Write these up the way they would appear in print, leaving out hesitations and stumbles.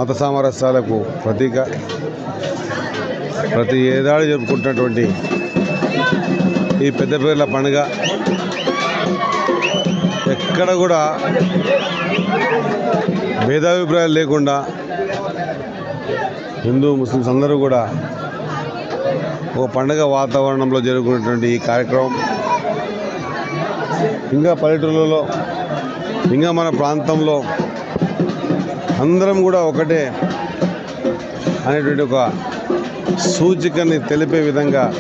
మత సామరస్యాలకు ప్రతీక. ప్రతి ఏడాది జరుపుకుంటున్నటువంటి ఈ పెద్దపీర్ల పండుగ ఎక్కడ కూడా భేదాభిప్రాయాలు లేకుండా హిందూ ముస్లిమ్స్ అందరూ కూడా ఓ పండుగ వాతావరణంలో జరుగుతున్నటువంటి ఈ కార్యక్రమం ఇంకా పల్లెటూళ్ళలో ఇంకా మన ప్రాంతంలో అందరం కూడా ఒకటే అనేటువంటి ఒక సూచికని తెలిపే విధంగా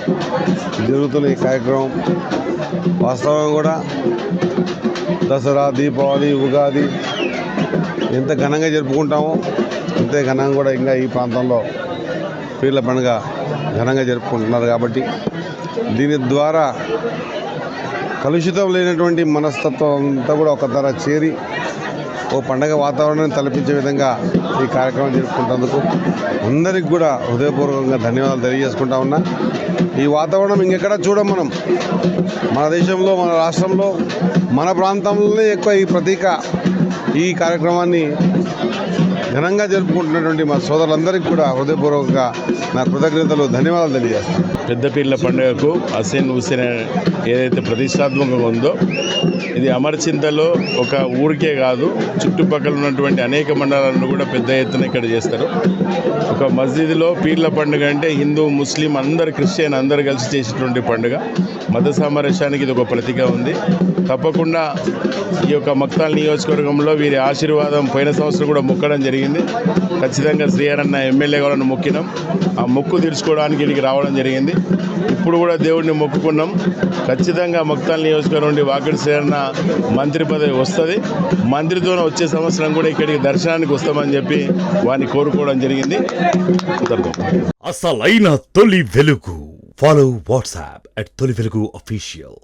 జరుగుతున్న ఈ కార్యక్రమం వాస్తవంగా కూడా దసరా, దీపావళి, ఉగాది ఎంత ఘనంగా జరుపుకుంటామో అంతే ఘనంగా కూడా ఇంకా ఈ ప్రాంతంలో పీర్ల పండుగ ఘనంగా జరుపుకుంటున్నారు. కాబట్టి దీని ద్వారా కలుషితం లేనటువంటి మనస్తత్వం అంతా కూడా ఒక ధర చేరి ఓ పండగ వాతావరణాన్ని తలపించే విధంగా ఈ కార్యక్రమం జరుపుకుంటేందుకు అందరికి కూడా హృదయపూర్వకంగా ధన్యవాదాలు తెలియజేసుకుంటా ఉన్నా. ఈ వాతావరణం ఇంకెక్కడా చూడం మనం. మన దేశంలో, మన రాష్ట్రంలో, మన ప్రాంతంలోనే ఎక్కువ ఈ ప్రతీక ఈ కార్యక్రమాన్ని ఘనంగా జరుపుకుంటున్నటువంటి మా సోదరులందరికీ కూడా హృదయపూర్వకంగా నా కృతజ్ఞతలు, ధన్యవాదాలు తెలియజేస్తాను. పెద్దపీర్ల పండుగకు హసీన్ హుసేన్ ఏదైతే ప్రతిష్టాత్మకంగా ఉందో ఇది అమర్చింతలో ఒక ఊరికే కాదు, చుట్టుపక్కల ఉన్నటువంటి అనేక మండలాలను కూడా పెద్ద ఎత్తున ఇక్కడ చేస్తారు. ఒక మస్జిద్లో పీర్ల పండుగ అంటే హిందూ, ముస్లిం అందరు, క్రిస్టియన్ అందరు కలిసి చేసేటువంటి పండుగ. మత సామరస్యానికి ఇది ఒక ప్రతీక ఉంది. తప్పకుండా ఈ యొక్క మక్తాల్ నియోజకవర్గంలో వీరి ఆశీర్వాదం పోయిన సంవత్సరం కూడా మొక్కడం జరిగింది. ఖచ్చితంగా శ్రీహరన్న ఎమ్మెల్యే కావాలని మొక్కినాం. ఆ మొక్కు తీర్చుకోవడానికి ఇక్కడికి రావడం జరిగింది. ఇప్పుడు కూడా దేవుడిని మొక్కుకున్నాం. ఖచ్చితంగా మక్తాల్ నియోజకవర్గం నుండి వాకిడి శ్రీహరన్న మంత్రి పదవి వస్తుంది. మంత్రితో వచ్చే సంవత్సరం కూడా ఇక్కడికి దర్శనానికి వస్తామని చెప్పి వారిని కోరుకోవడం జరిగింది. అసలైన తొలి వెలుగు. ఫాలో వాట్సాప్ @తొలి వెలుగు official.